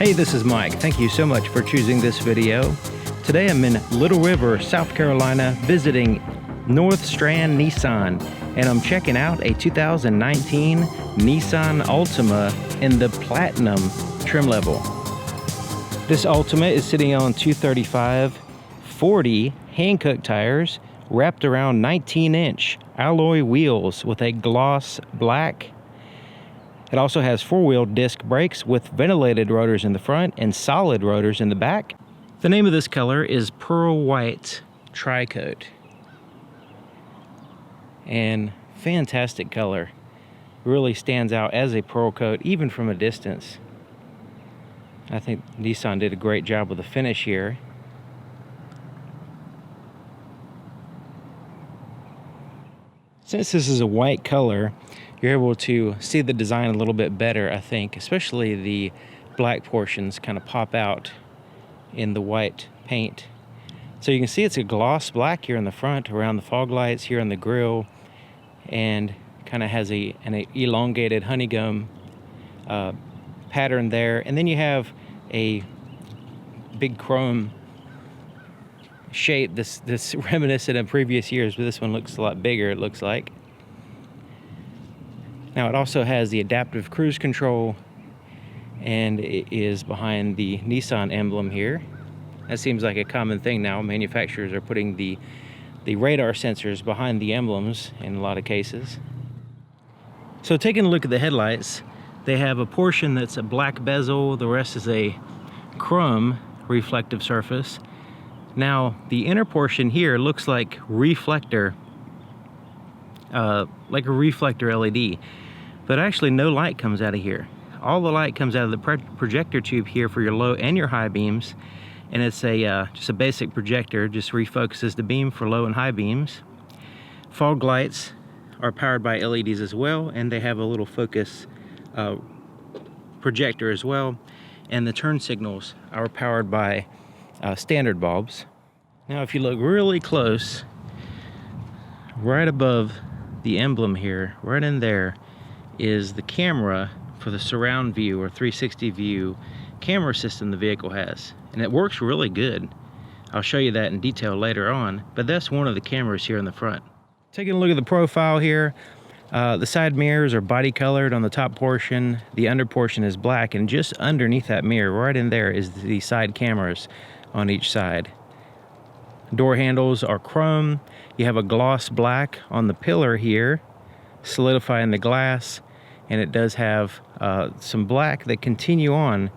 Hey, this is Mike. Thank you so much for choosing this video. Today I'm in Little River, South Carolina, visiting North Strand Nissan, and I'm checking out a 2019 Nissan Altima in the Platinum trim level. This Altima is sitting on 235/40 Hankook tires, wrapped around 19-inch alloy wheels with a gloss black. It also has four-wheel disc brakes with ventilated rotors in the front and solid rotors in the back. The name of this color is Pearl White Tri-Coat. And fantastic color. Really stands out as a pearl coat, even from a distance. I think Nissan did a great job with the finish here. Since this is a white color, you're able to see the design a little bit better, I think, especially the black portions kind of pop out in the white paint. So you can see it's a gloss black here in the front, around the fog lights, here on the grille, and kind of has an elongated honeycomb pattern there. And then you have a big chrome shape, this reminiscent of previous years, but this one looks a lot bigger, it looks like. Now it also has the adaptive cruise control, and it is behind the Nissan emblem here. That seems like a common thing now. Manufacturers are putting the radar sensors behind the emblems in a lot of cases. So taking a look at the headlights, they have a portion that's a black bezel, the rest is a chrome reflective surface. Now the inner portion here looks like reflector, like a reflector LED, but actually no light comes out of here. All the light comes out of the projector tube here for your low and your high beams, and it's just a basic projector, just refocuses the beam for low and high beams. Fog lights are powered by LEDs as well, and they have a little focus projector as well, and the turn signals are powered by standard bulbs. Now if you look really close, right above the emblem here, right in there, is the camera for the surround view or 360 view camera system the vehicle has, and it works really good. I'll show you that in detail later on, but that's one of the cameras here in the front. Taking a look at the profile here, the side mirrors are body colored on the top portion, the under portion is black, and just underneath that mirror, right in there, is the side cameras on each side. Door handles are chrome. You have a gloss black on the pillar here, solidifying the glass, and it does have some black that continue on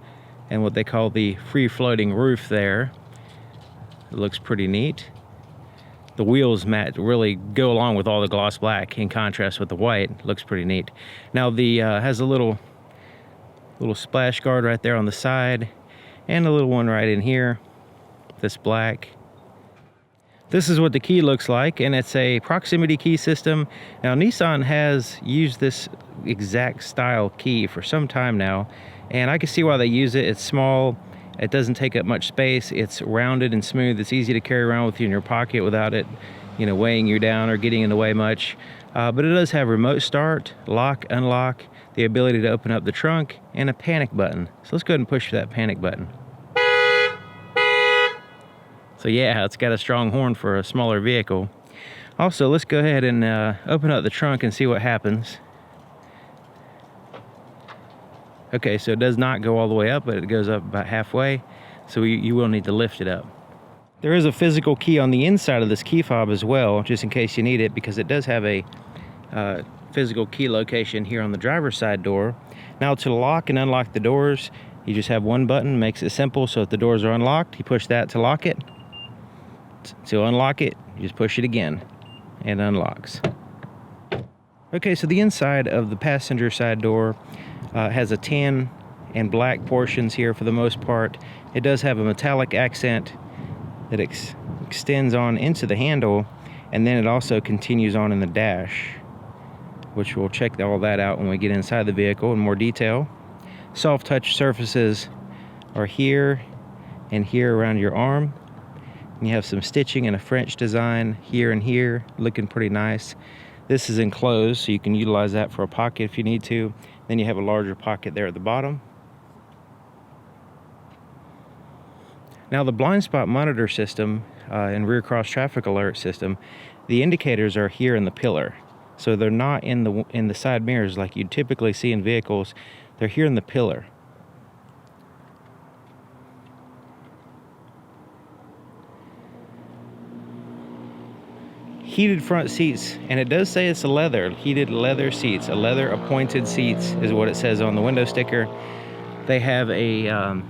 and what they call the free-floating roof there. It looks pretty neat. The wheels really go along with all the gloss black in contrast with the white. It looks pretty neat. Now the has a little splash guard right there on the side, and a little one right in here, this black. This is what the key looks like, and it's a proximity key system. Now Nissan has used this exact style key for some time now, and I can see why they use it. It's small, it doesn't take up much space, it's rounded and smooth, it's easy to carry around with you in your pocket without it, weighing you down or getting in the way much. But it does have remote start, lock, unlock, the ability to open up the trunk, and a panic button. So let's go ahead and push that panic button. So yeah, it's got a strong horn for a smaller vehicle. Also, let's go ahead and open up the trunk and see what happens. Okay, so it does not go all the way up, but it goes up about halfway, so you will need to lift it up. There is a physical key on the inside of this key fob as well, just in case you need it, because it does have a physical key location here on the driver's side door. Now to lock and unlock the doors, you just have one button, makes it simple. So if the doors are unlocked, you push that to lock it. To unlock it, you just push it again, and it unlocks. Okay, so the inside of the passenger side door has a tan and black portions here for the most part. It does have a metallic accent that extends on into the handle, and then it also continues on in the dash, which we'll check all that out when we get inside the vehicle in more detail. Soft touch surfaces are here and here around your arm. You have some stitching and a French design here and here, looking pretty nice. This is enclosed, so you can utilize that for a pocket if you need to. Then you have a larger pocket there at the bottom. Now the blind spot monitor system and rear cross traffic alert system, the indicators are here in the pillar. So they're not in the side mirrors like you'd typically see in vehicles. They're here in the pillar. Heated front seats, and it does say it's a leather, heated leather seats, a leather appointed seats is what it says on the window sticker. They have a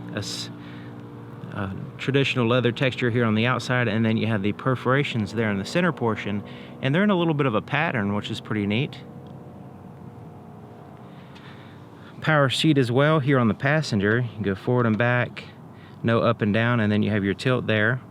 traditional leather texture here on the outside, and then you have the perforations there in the center portion, and they're in a little bit of a pattern, which is pretty neat. Power seat as well here on the passenger. You can go forward and back, no up and down, and then you have your tilt there.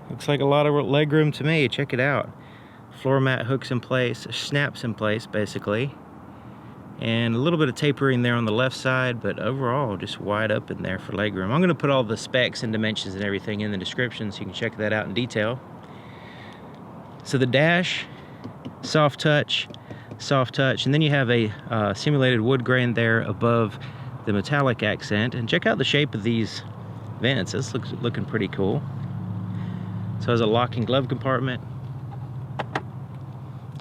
Looks like a lot of leg room to me. Check it out. Floor mat hooks in place, snaps in place basically. And a little bit of tapering there on the left side, but overall just wide open there for leg room. I'm gonna put all the specs and dimensions and everything in the description so you can check that out in detail. So the dash, soft touch, and then you have a simulated wood grain there above the metallic accent. And check out the shape of these vents. This looks looking pretty cool. So it has a locking glove compartment,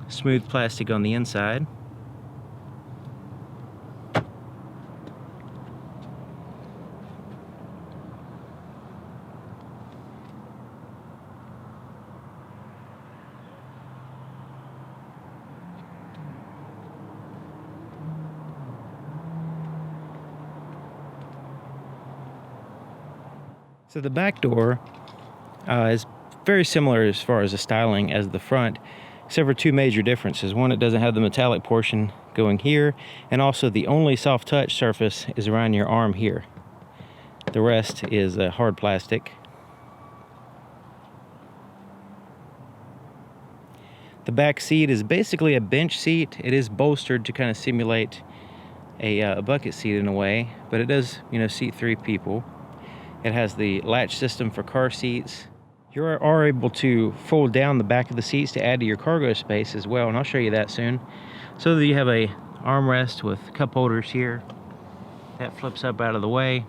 smooth plastic on the inside. So the back door is very similar as far as the styling as the front, except for two major differences. One, it doesn't have the metallic portion going here, and also the only soft touch surface is around your arm here. The rest is hard plastic. The back seat is basically a bench seat. It is bolstered to kind of simulate a bucket seat in a way, but it does, seat 3 people. It has the latch system for car seats. You are able to fold down the back of the seats to add to your cargo space as well, and I'll show you that soon. So that you have a armrest with cup holders here. That flips up out of the way.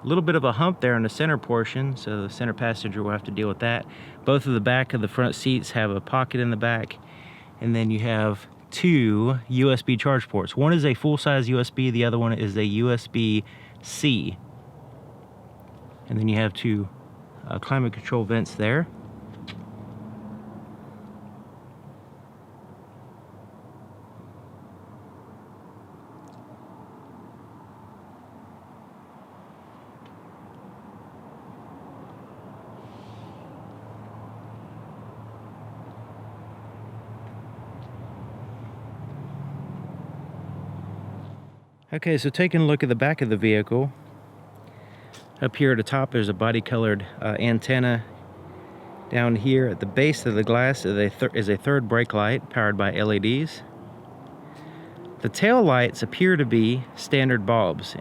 A little bit of a hump there in the center portion, so the center passenger will have to deal with that. Both of the back of the front seats have a pocket in the back, and then you have 2 USB charge ports. One is a full-size USB, the other one is a USB-C. And then you have 2 climate control vents there. Okay, so taking a look at the back of the vehicle. Up here at the top, there's a body-colored antenna. Down here at the base of the glass is a third brake light powered by LEDs. The tail lights appear to be standard bulbs.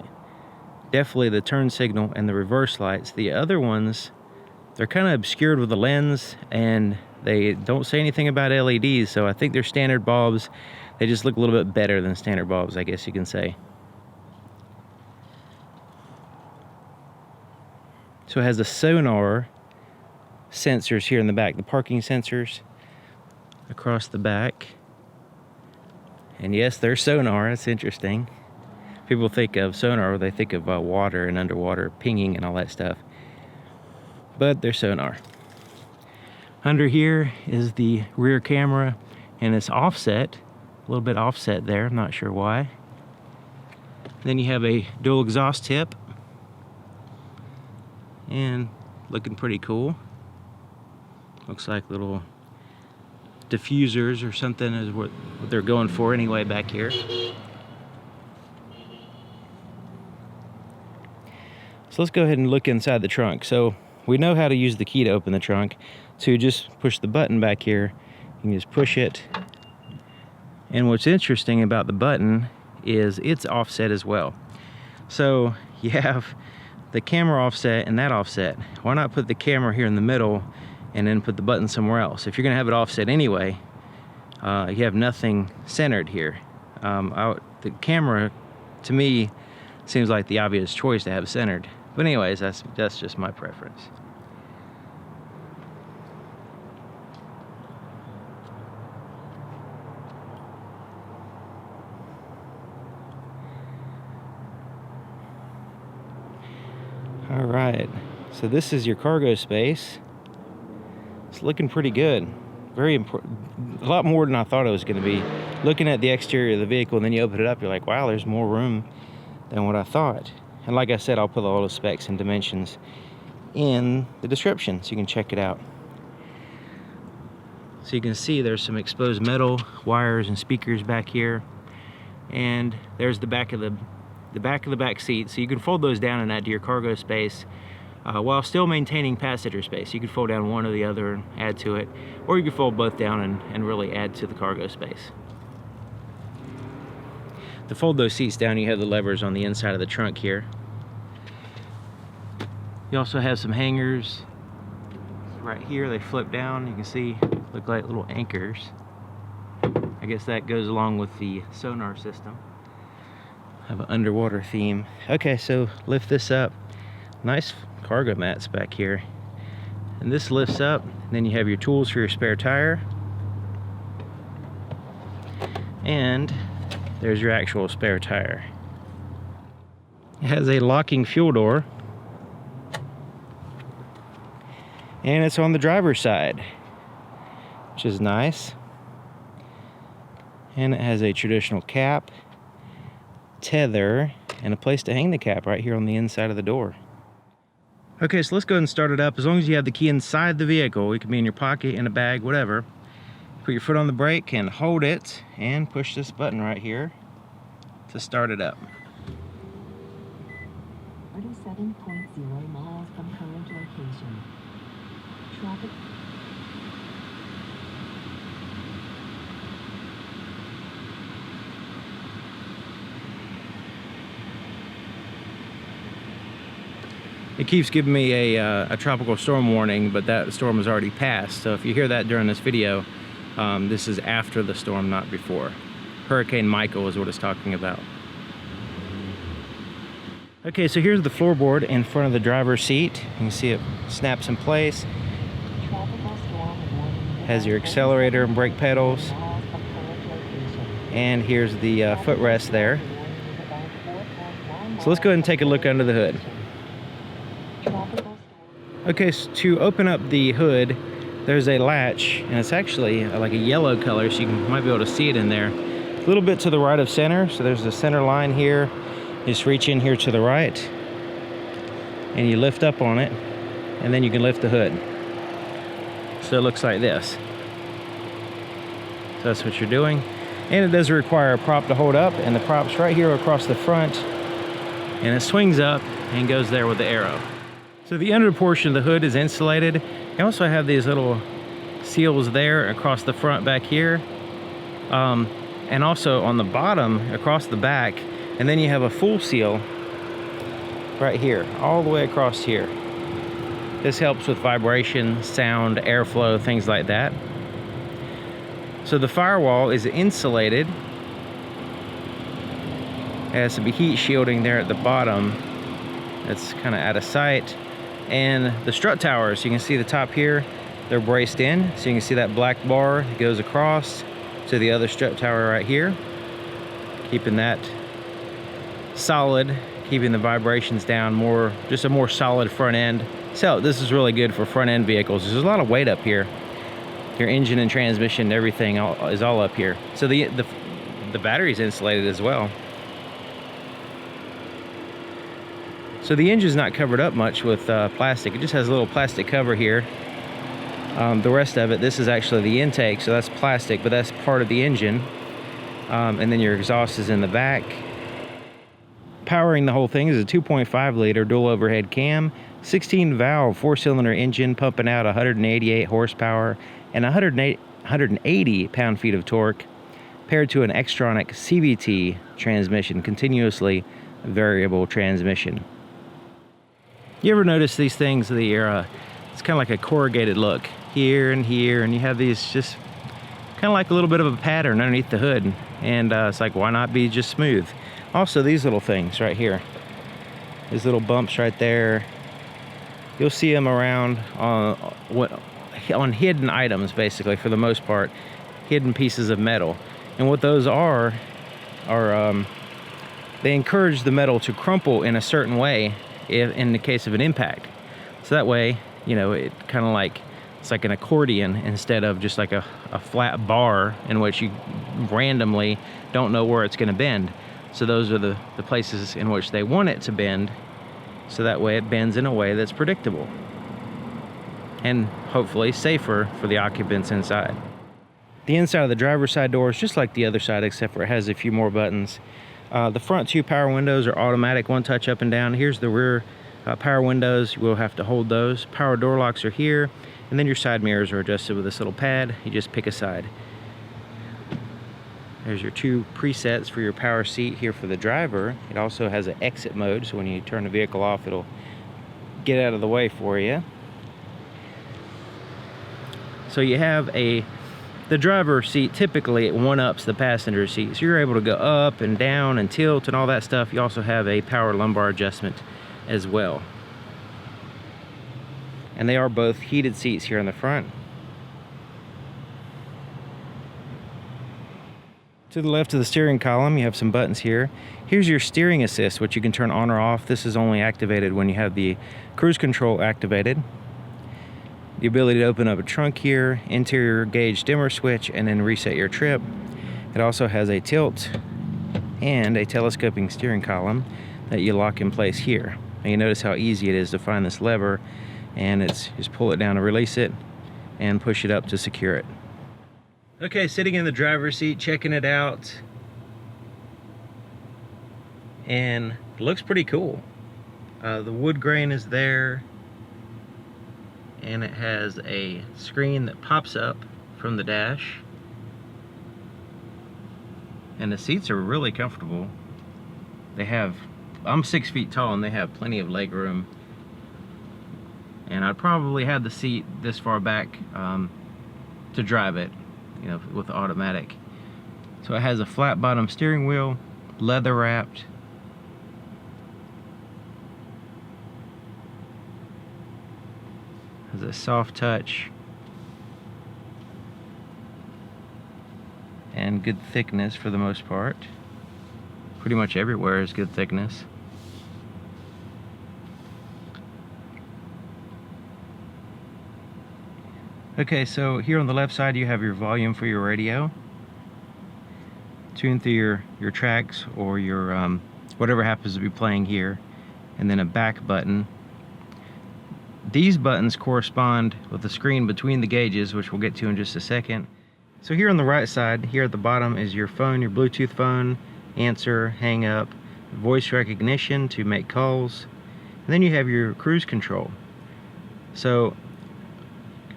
Definitely the turn signal and the reverse lights. The other ones, they're kind of obscured with the lens, and they don't say anything about LEDs, so I think they're standard bulbs. They just look a little bit better than standard bulbs, I guess you can say. So it has the sonar sensors here in the back, the parking sensors across the back. And yes, they're sonar. It's interesting. People think of sonar, they think of water and underwater pinging and all that stuff. But they're sonar. Under here is the rear camera, and it's offset, a little bit offset there, I'm not sure why. Then you have a dual exhaust tip. And looking pretty cool. Looks like little diffusers or something is what they're going for anyway back here. So let's go ahead and look inside the trunk. So we know how to use the key to open the trunk. To just push the button back here, you can just push it. And what's interesting about the button is it's offset as well. So you have the camera offset and that offset. Why not put the camera here in the middle and then put the button somewhere else. If you're gonna have it offset anyway, you have nothing centered here. The camera, to me, seems like the obvious choice to have centered. But anyways, that's just my preference. All right, so this is your cargo space. It's looking pretty good. Very important, a lot more than I thought it was going to be. Looking at the exterior of the vehicle, and then you open it up, you're like, wow, there's more room than what I thought. And like I said, I'll put all the specs and dimensions in the description so you can check it out. So you can see there's some exposed metal wires and speakers back here, and there's the back of the back seat. So you can fold those down and add to your cargo space while still maintaining passenger space. You can fold down one or the other and add to it, or you can fold both down and really add to the cargo space. To fold those seats down, you have the levers on the inside of the trunk here. You also have some hangers right here. They flip down. You can see, look like little anchors. I guess that goes along with the sonar system. Have an underwater theme. Okay, so lift this up. Nice cargo mats back here. And this lifts up, and then you have your tools for your spare tire. And there's your actual spare tire. It has a locking fuel door. And it's on the driver's side, which is nice. And it has a traditional cap, tether, and a place to hang the cap right here on the inside of the door. Okay, so let's go ahead and start it up. As long as you have the key inside the vehicle, it can be in your pocket, in a bag, whatever. Put your foot on the brake and hold it, and push this button right here to start it up. 37.0 miles from current location. Traffic. It keeps giving me a tropical storm warning, but that storm has already passed. So if you hear that during this video, this is after the storm, not before. Hurricane Michael is what it's talking about. Okay, so here's the floorboard in front of the driver's seat. You can see it snaps in place. Has your accelerator and brake pedals. And here's the footrest there. So let's go ahead and take a look under the hood. Okay, so to open up the hood, there's a latch, and it's actually like a yellow color, so you might be able to see it in there. A little bit to the right of center, so there's a center line here. You just reach in here to the right, and you lift up on it, and then you can lift the hood. So it looks like this. So that's what you're doing. And it does require a prop to hold up, and the prop's right here across the front, and it swings up and goes there with the arrow. So the under portion of the hood is insulated. You also have these little seals there across the front back here, and also on the bottom across the back, and then you have a full seal right here, all the way across here. This helps with vibration, sound, airflow, things like that. So the firewall is insulated. It has some heat shielding there at the bottom. It's kind of out of sight. And the strut towers, you can see the top here, they're braced in. So you can see that black bar that goes across to the other strut tower right here. Keeping that solid, keeping the vibrations down, just a more solid front end. So this is really good for front end vehicles. There's a lot of weight up here. Your engine and transmission, everything is all up here. So the battery's insulated as well. So the engine's not covered up much with plastic. It just has a little plastic cover here. The rest of it, this is actually the intake, so that's plastic, but that's part of the engine. And then your exhaust is in the back. Powering the whole thing is a 2.5 liter dual overhead cam, 16 valve 4-cylinder engine pumping out 188 horsepower and 180 pound-feet of torque, paired to an Xtronic CVT transmission, continuously variable transmission. You ever notice these things, it's kind of like a corrugated look. here and here, and you have these just kind of like a little bit of a pattern underneath the hood, and it's like, why not be just smooth? Also, these little things right here, these little bumps right there, you'll see them around on hidden items, basically, for the most part, hidden pieces of metal. And what those are they encourage the metal to crumple in a certain way in the case of an impact. So that way, you know, it kind of like, it's like an accordion instead of just like a flat bar in which you randomly don't know where it's going to bend. So those are the places in which they want it to bend, so that way it bends in a way that's predictable and hopefully safer for the occupants inside. The inside of the driver's side door is just like the other side, except for it has a few more buttons. The front two power windows are automatic, one touch up and down. Here's the rear power windows. You will have to hold those. Power door locks are here, and then your side mirrors are adjusted with this little pad. You just pick a side. There's your two presets for your power seat here for the driver. It also has an exit mode, so when you turn the vehicle off, it'll get out of the way for you. So you have the driver seat, typically it one-ups the passenger seat, so you're able to go up and down and tilt and all that stuff. You also have a power lumbar adjustment as well. And they are both heated seats here in the front. To the left of the steering column, you have some buttons here. Here's your steering assist, which you can turn on or off. This is only activated when you have the cruise control activated. The ability to open up a trunk here, interior gauge dimmer switch, and then reset your trip. It also has a tilt and a telescoping steering column that you lock in place here. And you notice how easy it is to find this lever, and it's just pull it down to release it and push it up to secure it. Okay, sitting in the driver's seat, checking it out, and it looks pretty cool. The wood grain is there, and it has a screen that pops up from the dash, and the seats are really comfortable. I'm 6 feet tall, and they have plenty of leg room, and I'd probably have the seat this far back to drive it, you know, with the automatic. So it has a flat bottom steering wheel, leather wrapped. Has a soft touch and good thickness for the most part. Pretty much everywhere is good thickness. Okay, so here on the left side you have your volume for your radio. Tune through your tracks or your whatever happens to be playing here, and then a back button. These buttons correspond with the screen between the gauges, which we'll get to in just a second. So here on the right side, here at the bottom, is your phone, your Bluetooth phone, answer, hang up, voice recognition to make calls, and then you have your cruise control. So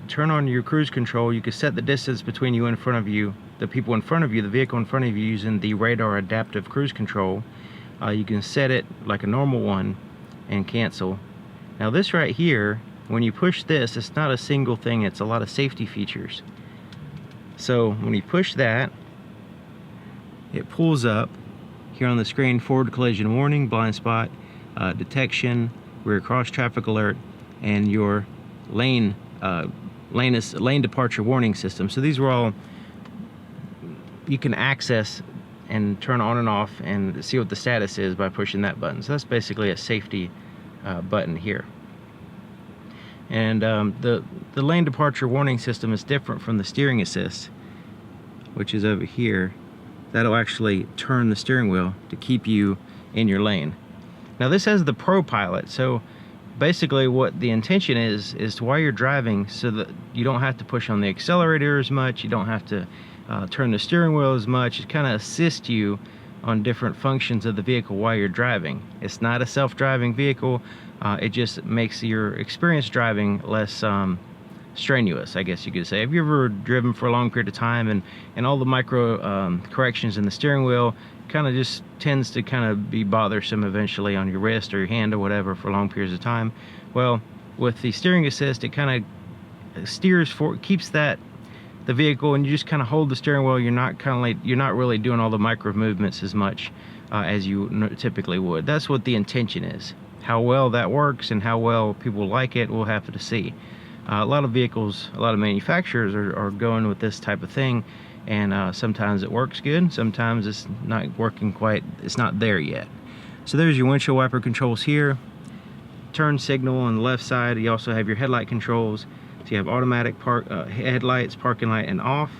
turn on your cruise control. You can set the distance between you and in front of you, the people in front of you, the vehicle in front of you, using the radar adaptive cruise control. You can set it like a normal one and cancel. Now this right here, when you push this, it's not a single thing, it's a lot of safety features. So when you push that, it pulls up here on the screen: forward collision warning, blind spot detection, rear cross traffic alert, and your lane departure warning system. So these are all you can access and turn on and off and see what the status is by pushing that button. So that's basically a safety button here. And the lane departure warning system is different from the steering assist, which is over here. That'll actually turn the steering wheel to keep you in your lane. Now this has the Pro Pilot, so basically what the intention is while you're driving, so that you don't have to push on the accelerator as much, you don't have to turn the steering wheel as much. It kind of assists you on different functions of the vehicle while you're driving. It's not a self-driving vehicle. It just makes your experience driving less strenuous, I guess you could say. Have you ever driven for a long period of time and all the micro corrections in the steering wheel kind of just tends to kind of be bothersome eventually on your wrist or your hand or whatever for long periods of time? Well, with the steering assist, it kind of steers for, keeps that the vehicle, and you just kind of hold the steering wheel. You're not really doing all the micro movements as much as you typically would. That's what the intention is. How well that works and how well people like it, we'll have to see. A lot of vehicles, a lot of manufacturers are going with this type of thing, and sometimes it works good, sometimes it's not working quite, it's not there yet. So there's your windshield wiper controls here. Turn signal on the left side. You also have your headlight controls. So you have automatic headlights, parking light, and off.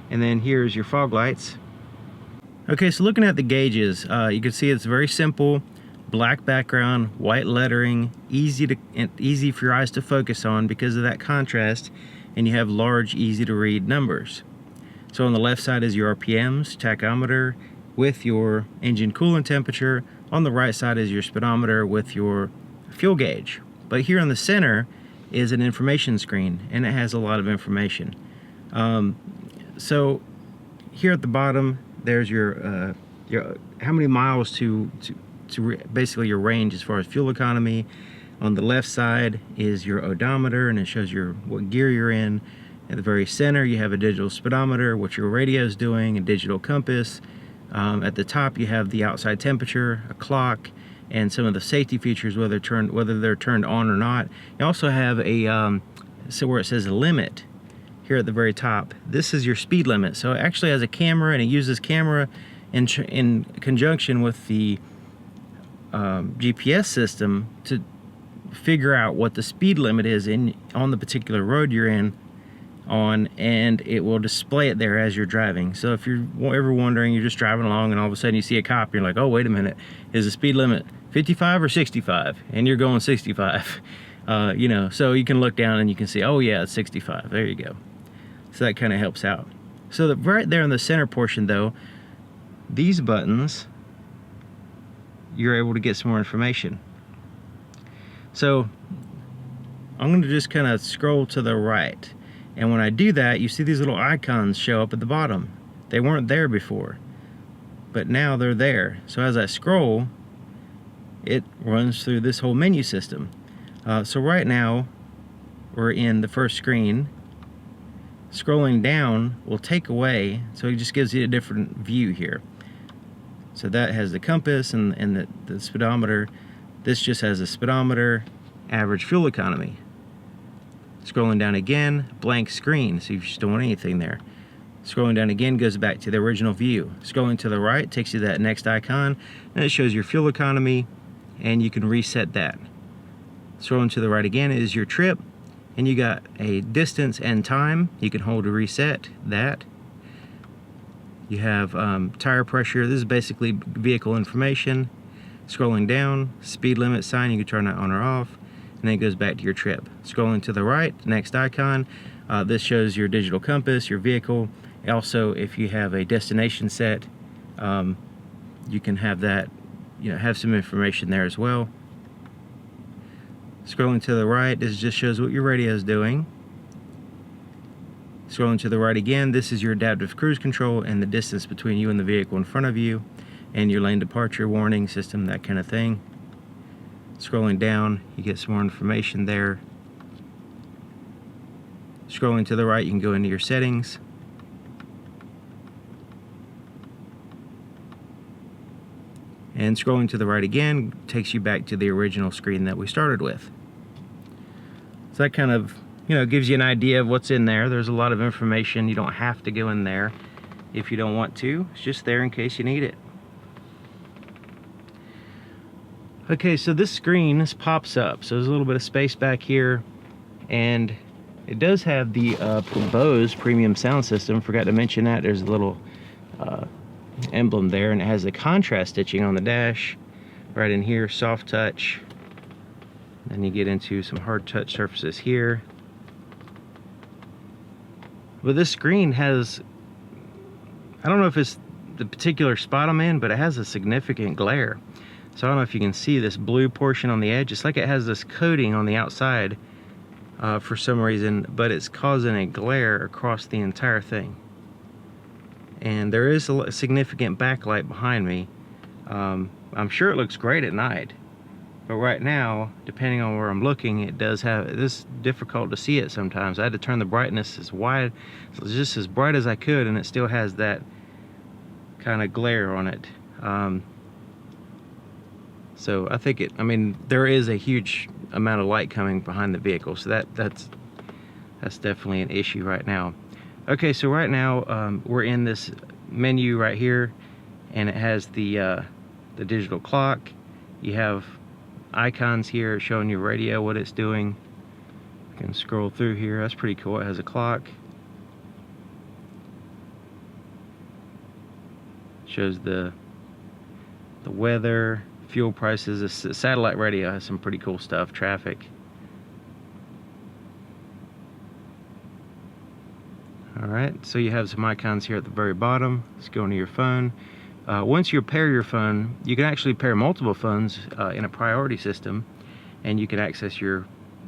And then here's your fog lights. Okay, so looking at the gauges, you can see it's very simple. Black background, white lettering, easy for your eyes to focus on because of that contrast, and you have large, easy to read numbers. So on the left side is your RPMs, tachometer with your engine coolant temperature. On the right side is your speedometer with your fuel gauge. But here in the center is an information screen, and it has a lot of information. So here at the bottom, there's your how many miles to basically your range as far as fuel economy. On the left side is your odometer, and it shows what gear you're in. At the very center, you have a digital speedometer, what your radio is doing, a digital compass. At the top, you have the outside temperature, a clock, and some of the safety features, whether they're turned on or not. You also have so where it says a limit here at the very top. This is your speed limit. So it actually has a camera, and it uses camera in conjunction with the GPS system to figure out what the speed limit is on the particular road you're on, and it will display it there as you're driving. So if you're ever wondering, you're just driving along and all of a sudden you see a cop, you're like, oh, wait a minute, is the speed limit 55 or 65? And you're going 65. You know, so you can look down and you can see, oh yeah, it's 65. There you go. So that kind of helps out. So right there in the center portion though, these buttons, you're able to get some more information. So I'm going to just kind of scroll to the right, and when I do that, you see these little icons show up at the bottom. They weren't there before, but now they're there. So as I scroll, it runs through this whole menu system. So right now we're in the first screen. Scrolling down will take away, so it just gives you a different view here. So that has the compass and the speedometer. This just has the speedometer, average fuel economy. Scrolling down again, blank screen, so you just don't want anything there. Scrolling down again goes back to the original view. Scrolling to the right takes you to that next icon, and it shows your fuel economy, and you can reset that. Scrolling to the right again is your trip, and you got a distance and time. You can hold to reset that. You have tire pressure. This is basically vehicle information. Scrolling down, speed limit sign, you can turn that on or off, and then it goes back to your trip. Scrolling to the right, next icon, this shows your digital compass, your vehicle. Also, if you have a destination set, you can have that, have some information there as well. Scrolling to the right, this just shows what your radio is doing. Scrolling to the right again, this is your adaptive cruise control and the distance between you and the vehicle in front of you, and your lane departure warning system, that kind of thing. Scrolling down, you get some more information there. Scrolling to the right, you can go into your settings. And scrolling to the right again takes you back to the original screen that we started with. So that kind of gives you an idea of what's in there. There's a lot of information. You don't have to go in there if you don't want to. It's just there in case you need it. Okay, so this screen pops up. So there's a little bit of space back here, and it does have the Bose premium sound system. Forgot to mention that. There's a little emblem there, and it has the contrast stitching on the dash right in here, soft touch. Then you get into some hard touch surfaces here. But this screen has, I don't know if it's the particular spot I'm in, but it has a significant glare. So I don't know if you can see this blue portion on the edge. It's like it has this coating on the outside for some reason, but it's causing a glare across the entire thing. And there is a significant backlight behind me. I'm sure it looks great at night. But right now, depending on where I'm looking, it does have, this difficult to see it sometimes. I had to turn the brightness as wide, just as bright as I could, and it still has that kind of glare on it. So I think I mean, there is a huge amount of light coming behind the vehicle, so that's definitely an issue right now. Okay, so right now we're in this menu right here, and it has the digital clock. You have icons here showing your radio, what it's doing. You can scroll through here. That's pretty cool. It has a clock. Shows the weather, fuel prices. The satellite radio has some pretty cool stuff. Traffic. Alright, so you have some icons here at the very bottom. Let's go into your phone. Once you pair your phone, you can actually pair multiple phones in a priority system, and you can access your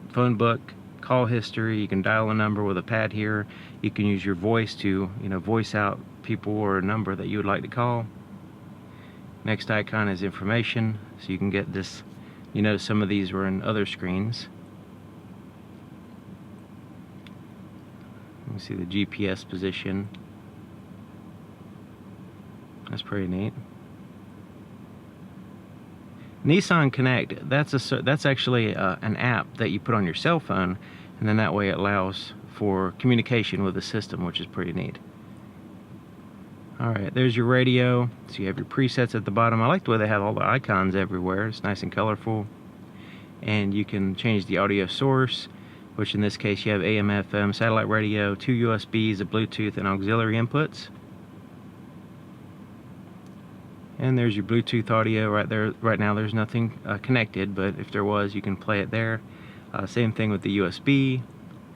phone book, call history. You can dial a number with a pad here. You can use your voice to, voice out people or a number that you would like to call. Next icon is information, so you can get this. Some of these were in other screens. You can see the GPS position. That's pretty neat. Nissan Connect, that's actually an app that you put on your cell phone, and then that way it allows for communication with the system, which is pretty neat. Alright, there's your radio. So you have your presets at the bottom. I like the way they have all the icons everywhere. It's nice and colorful. And you can change the audio source, which in this case you have AM, FM, satellite radio, 2 USBs, a Bluetooth, and auxiliary inputs. And there's your Bluetooth audio right there. Right now there's nothing connected, but if there was, you can play it there. Same thing with the USB,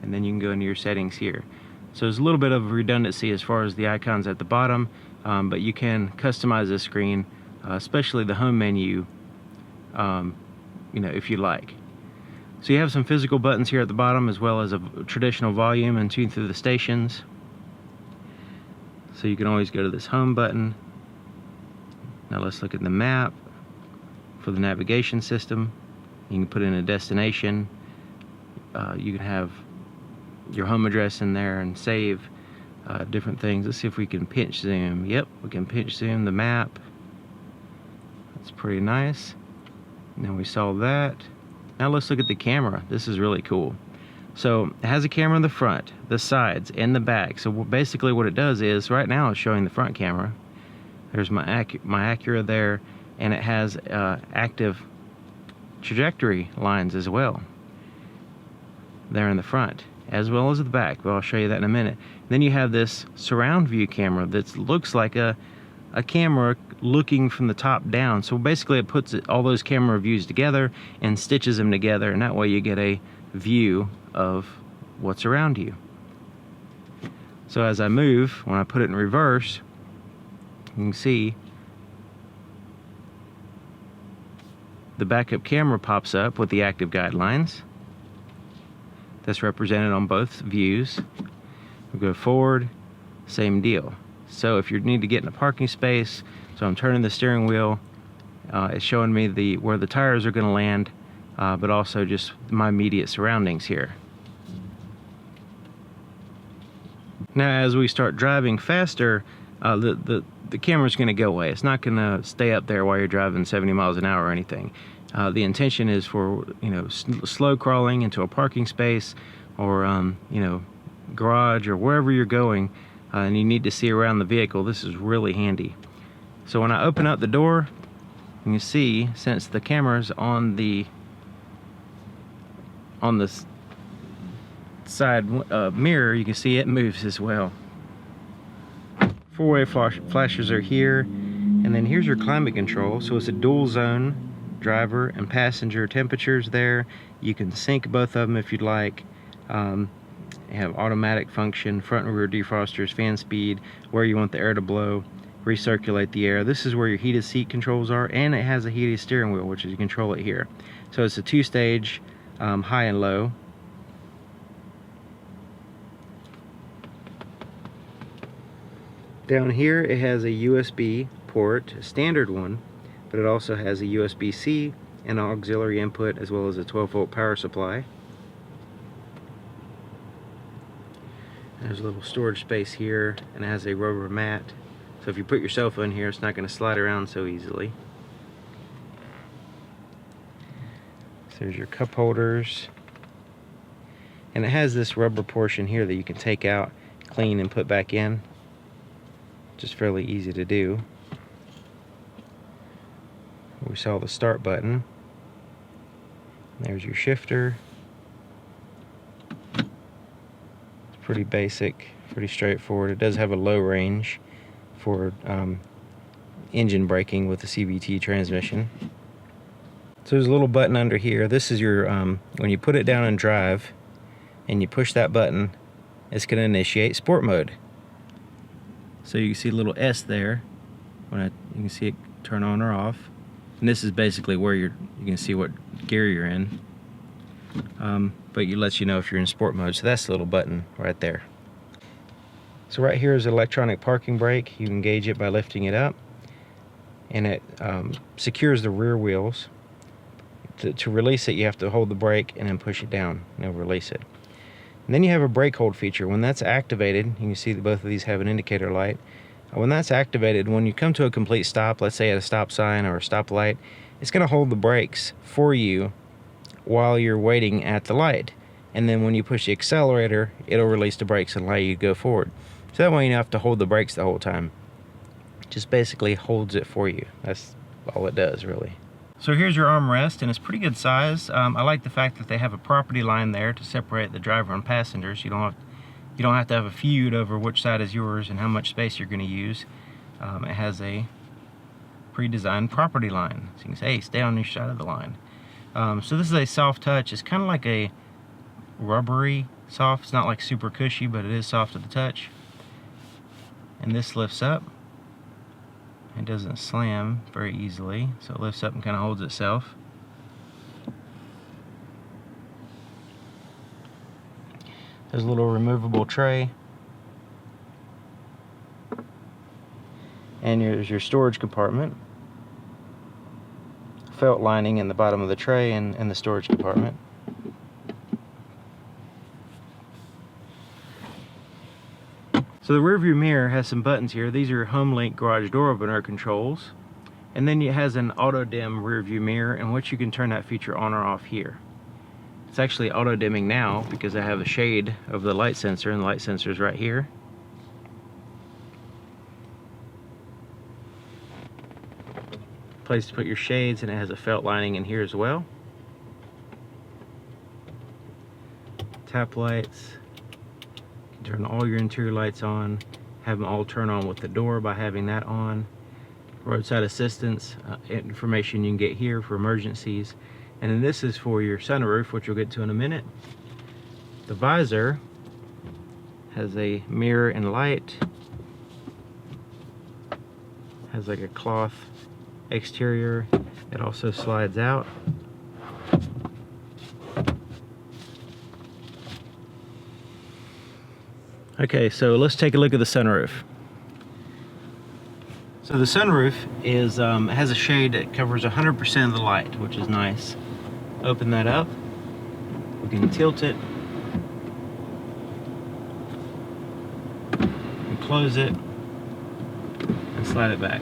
and then you can go into your settings here. So there's a little bit of redundancy as far as the icons at the bottom, but you can customize this screen, especially the home menu, if you like. So you have some physical buttons here at the bottom, as well as a traditional volume and tune through the stations. So you can always go to this home button. Now let's look at the map for the navigation system. You can put in a destination. You can have your home address in there and save different things. Let's see if we can pinch zoom. Yep, we can pinch zoom the map. That's pretty nice. Now we saw that. Now let's look at the camera. This is really cool. So it has a camera in the front, the sides, and the back. So basically what it does is, right now it's showing the front camera. There's my Acura there, and it has active trajectory lines as well there in the front, as well as the back, but I'll show you that in a minute. Then you have this surround view camera that looks like a camera looking from the top down. So basically it puts all those camera views together and stitches them together, and that way you get a view of what's around you. So as I move, when I put it in reverse, you can see the backup camera pops up with the active guidelines. That's represented on both views. We'll go forward, same deal. So if you need to get in a parking space, so I'm turning the steering wheel, it's showing me where the tires are going to land, but also just my immediate surroundings here. Now as we start driving faster, the camera's going to go away. It's not going to stay up there while you're driving 70 miles an hour or anything. The intention is for slow crawling into a parking space, or garage, or wherever you're going, and you need to see around the vehicle. This is really handy. So when I open up the door, you can see, since the camera's on the side mirror, you can see it moves as well. Four-way flashers are here, and then here's your climate control. So it's a dual zone, driver and passenger temperatures there. You can sync both of them if you'd like. You have automatic function, front and rear defrosters, fan speed, where you want the air to blow, recirculate the air. This is where your heated seat controls are, and it has a heated steering wheel, which is, you control it here. So it's a two-stage, high and low. Down here it has a USB port, a standard one, but it also has a USB-C and an auxiliary input, as well as a 12-volt power supply. There's a little storage space here, and it has a rubber mat. So if you put your cell phone here, it's not going to slide around so easily. So there's your cup holders. And it has this rubber portion here that you can take out, clean, and put back in. Just fairly easy to do. We saw the start button. There's your shifter. Pretty basic, pretty straightforward. It does have a low range for engine braking with the CVT transmission. So there's a little button under here. This is your, when you put it down in drive and you push that button, it's going to initiate sport mode. So you can see a little S there. You can see it turn on or off. And this is basically where you can see what gear you're in. But it lets you know if you're in sport mode. So that's the little button right there. So right here is electronic parking brake. You can gauge it by lifting it up, and it secures the rear wheels. To release it, you have to hold the brake and then push it down, and it'll release it. And then you have a brake hold feature. When that's activated, you can see that both of these have an indicator light. When that's activated, when you come to a complete stop, let's say at a stop sign or a stoplight, it's going to hold the brakes for you while you're waiting at the light. And then when you push the accelerator, it'll release the brakes and allow you to go forward. So that way you don't have to hold the brakes the whole time. Just basically holds it for you. That's all it does, really. So here's your armrest, and it's pretty good size. I like the fact that they have a property line there to separate the driver and passengers. You don't have to have a feud over which side is yours and how much space you're going to use. It has a pre-designed property line. So you can say, hey, stay on your side of the line. So this is a soft touch. It's kind of like a rubbery soft. It's not like super cushy, but it is soft to the touch. And this lifts up. It doesn't slam very easily, so it lifts up and kind of holds itself. There's a little removable tray. And here's your storage compartment. Felt lining in the bottom of the tray and in the storage compartment. So the rear view mirror has some buttons here. These are HomeLink garage door opener controls. And then it has an auto dim rear view mirror in which you can turn that feature on or off here. It's actually auto dimming now because I have a shade of the light sensor, and the light sensor is right here. Place to put your shades, and it has a felt lining in here as well. Tap lights. You can turn all your interior lights on, have them all turn on with the door by having that on. Roadside assistance, information you can get here for emergencies. And then this is for your sunroof, which we'll get to in a minute. The visor has a mirror and light. Has like a cloth exterior. It also slides out. Okay, so let's take a look at the sunroof. So the sunroof is has a shade that covers 100% of the light, which is nice. Open that up. We can tilt it and close it and slide it back.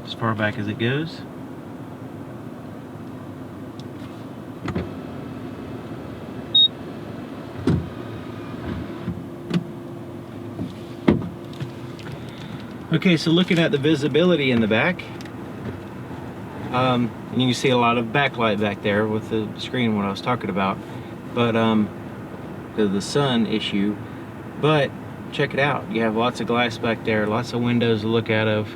As far back as it goes. Okay, so looking at the visibility in the back, and you can see a lot of backlight back there with the screen what I was talking about, but because of the sun issue. But check it out, you have lots of glass back there, lots of windows to look out of,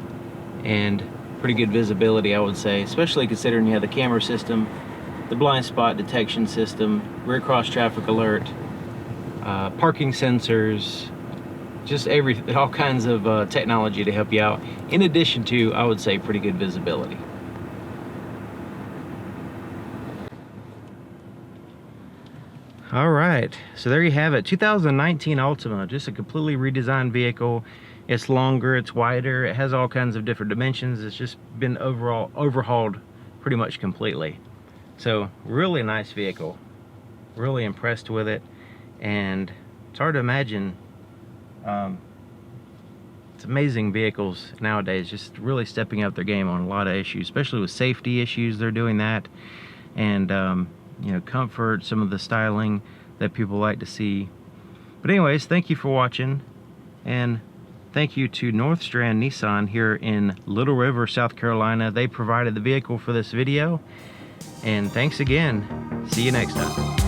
and pretty good visibility, I would say, especially considering you have the camera system, the blind spot detection system, rear cross traffic alert, parking sensors, just all kinds of technology to help you out, in addition to, I would say, pretty good visibility. All right, so there you have it. 2019 Altima, just a completely redesigned vehicle. It's longer, it's wider, it has all kinds of different dimensions. It's just been overall overhauled pretty much completely. So really nice vehicle, really impressed with it. And it's hard to imagine, it's amazing vehicles nowadays just really stepping up their game on a lot of issues, especially with safety issues. They're doing that, and you know, comfort, some of the styling that people like to see. But anyways, thank you for watching, and thank you to North Strand Nissan here in Little River, South Carolina. They provided the vehicle for this video, and thanks again. See you next time.